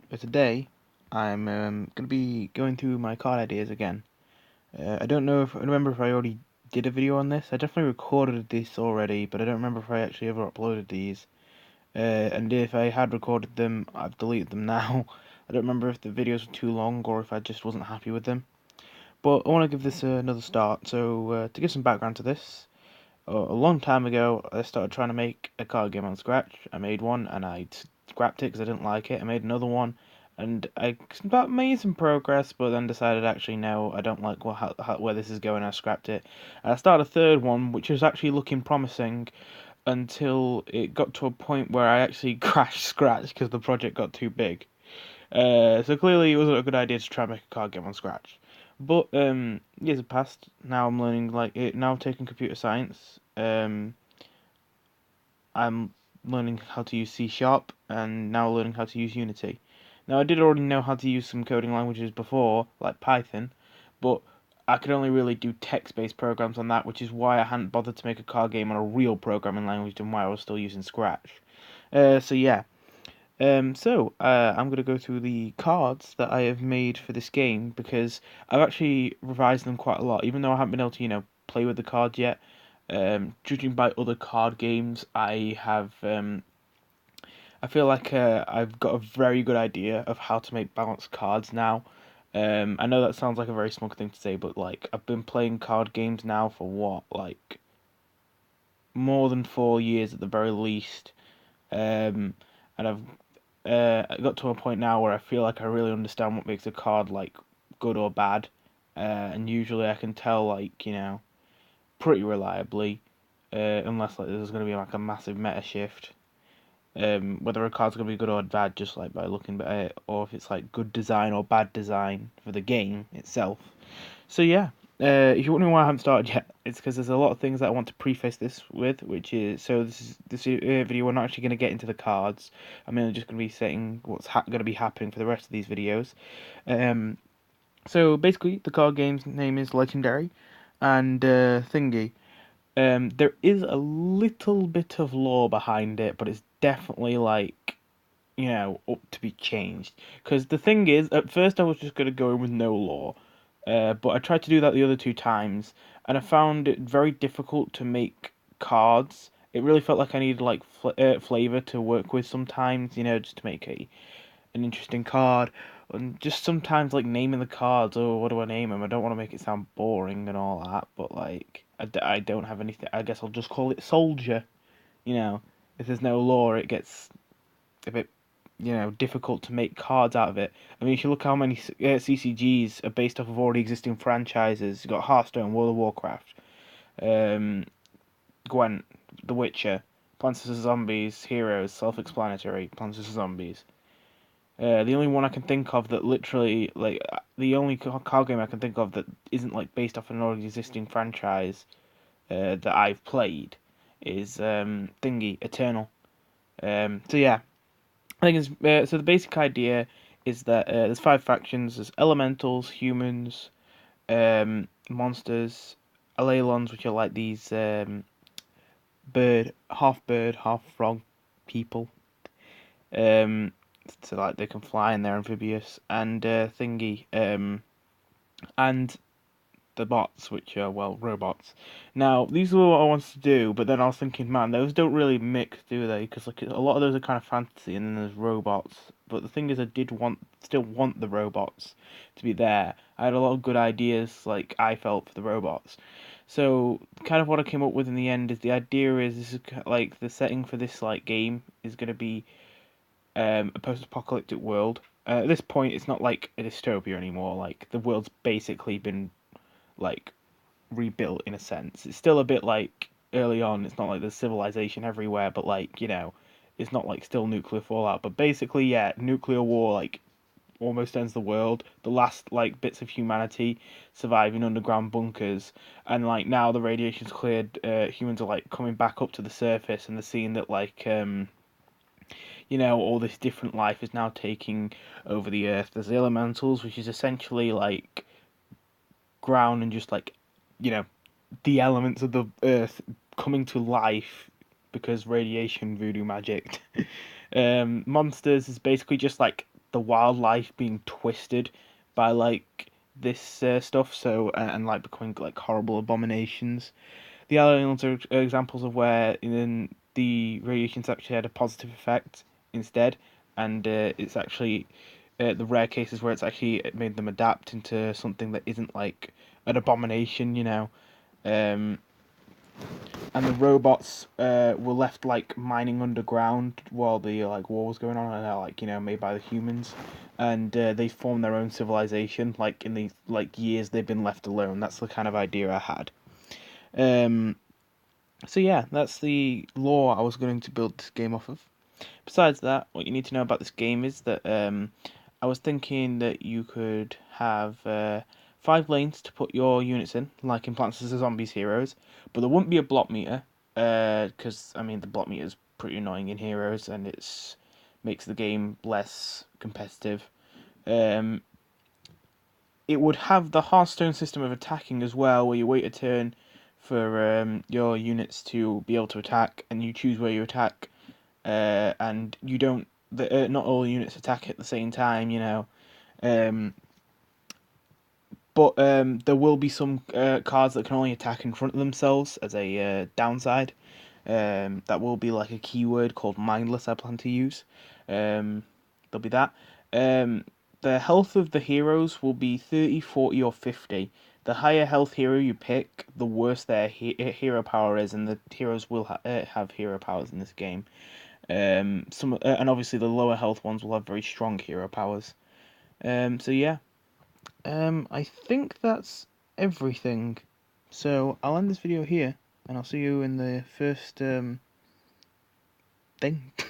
But today, I'm going to be going through my card ideas again. I don't know if I remember if I already did a video on this. I definitely recorded this already, but I don't remember if I actually ever uploaded these. And if I had recorded them, I've deleted them now. I don't remember if the videos were too long or if I just wasn't happy with them. But I want to give this another start. So to give some background to this, a long time ago, I started trying to make a card game on Scratch. I made one and I scrapped it because I didn't like it. I made another one and I made some progress, but then decided actually no, I don't like where this is going. I scrapped it. And I started a third one, which was actually looking promising until it got to a point where I actually crashed Scratch because the project got too big. So clearly it wasn't a good idea to try and make a card game on Scratch. But years have passed. Now I'm learning now I'm taking computer science. I'm learning how to use C Sharp and now learning how to use Unity. Now I did already know how to use some coding languages before, like Python, but I could only really do text-based programs on that, which is why I hadn't bothered to make a card game on a real programming language and why I was still using Scratch. So yeah, I'm gonna go through the cards that I have made for this game because I've actually revised them quite a lot, even though I haven't been able to, play with the cards yet. Judging by other card games, I feel like I've got a very good idea of how to make balanced cards now. I know that sounds like a very smug thing to say, but like I've been playing card games now for what, like more than 4 years at the very least. And I got to a point now where I feel like I really understand what makes a card like good or bad, and usually I can tell pretty reliably, unless like there's going to be like a massive meta shift, whether a card's going to be good or bad just like by looking at it, or if it's like good design or bad design for the game itself. So yeah, if you're wondering why I haven't started yet, it's because there's a lot of things that I want to preface this with, which is this video. We're not actually going to get into the cards. I'm mainly just going to be saying what's going to be happening for the rest of these videos. Um, so basically, the card game's name is Legendary, and thingy. There is a little bit of lore behind it, but it's definitely like up to be changed. Because the thing is, at first I was just gonna go in with no lore, but I tried to do that the other two times, and I found it very difficult to make cards. It really felt like I needed like flavor to work with sometimes, just to make an interesting card, and just sometimes like naming the cards. Oh, what do I name them? I don't want to make it sound boring and all that, but like I don't have anything. I guess I'll just call it Soldier. You know, if there's no lore, it gets a bit difficult to make cards out of it. I mean, if you look how many CCGs are based off of already existing franchises, you've got Hearthstone, World of Warcraft, um, Gwent, The Witcher, Plants vs Zombies, Heroes, self-explanatory. Plants vs Zombies. The only one I can think of that literally the only card game I can think of that isn't like based off an already existing franchise that I've played is Thingy Eternal. So yeah, I think so. The basic idea is that there's five factions: there's elementals, humans, monsters, Alelons, which are like these bird, half frog people. Um, so like they can fly and they're amphibious, and thingy, and the bots, which are well robots. Now these were what I wanted to do, but then I was thinking, man, those don't really mix, do they? Because like a lot of those are kind of fantasy, and then there's robots. But the thing is, I did still want the robots to be there. I had a lot of good ideas, like I felt for the robots. So kind of what I came up with in the end is the idea is this is like the setting for this like game is going to be a post-apocalyptic world. At this point, it's not like a dystopia anymore. Like the world's basically been like rebuilt in a sense. It's still a bit like early on. It's not like there's civilization everywhere, but like it's not like still nuclear fallout. But basically, yeah, nuclear war like almost ends the world. The last like bits of humanity survive in underground bunkers, and like now the radiation's cleared. Humans are like coming back up to the surface, and they're seeing that all this different life is now taking over the earth. There's the elementals, which is essentially like ground and just like you know the elements of the earth coming to life because radiation voodoo magic. Monsters is basically just like the wildlife being twisted by like this stuff, so and like becoming like horrible abominations. The aliens are examples of where in the radiation's actually had a positive effect instead, and it's actually the rare cases where it's actually made them adapt into something that isn't like an abomination, you know. Um, and the robots were left like mining underground while the like war was going on, and they're like made by the humans, and they formed their own civilization. Like in the like years they've been left alone. That's the kind of idea I had. Um, so yeah, that's the lore I was going to build this game off of. Besides that, what you need to know about this game is that I was thinking that you could have 5 lanes to put your units in, like in Plants vs Zombies Heroes, but there wouldn't be a block meter, because I mean the block meter is pretty annoying in Heroes, and it's makes the game less competitive. Um, it would have the Hearthstone system of attacking as well, where you wait a turn for your units to be able to attack, and you choose where you attack, and you don't. Not all units attack at the same time, you know. Um, but there will be some cards that can only attack in front of themselves as a downside. That will be like a keyword called mindless I plan to use. There'll be that. Um, the health of the heroes will be 30, 40, or 50. The higher health hero you pick, the worse their hero power is, and the heroes will have hero powers in this game. And obviously the lower health ones will have very strong hero powers. So yeah, I think that's everything. So I'll end this video here, and I'll see you in the first thing.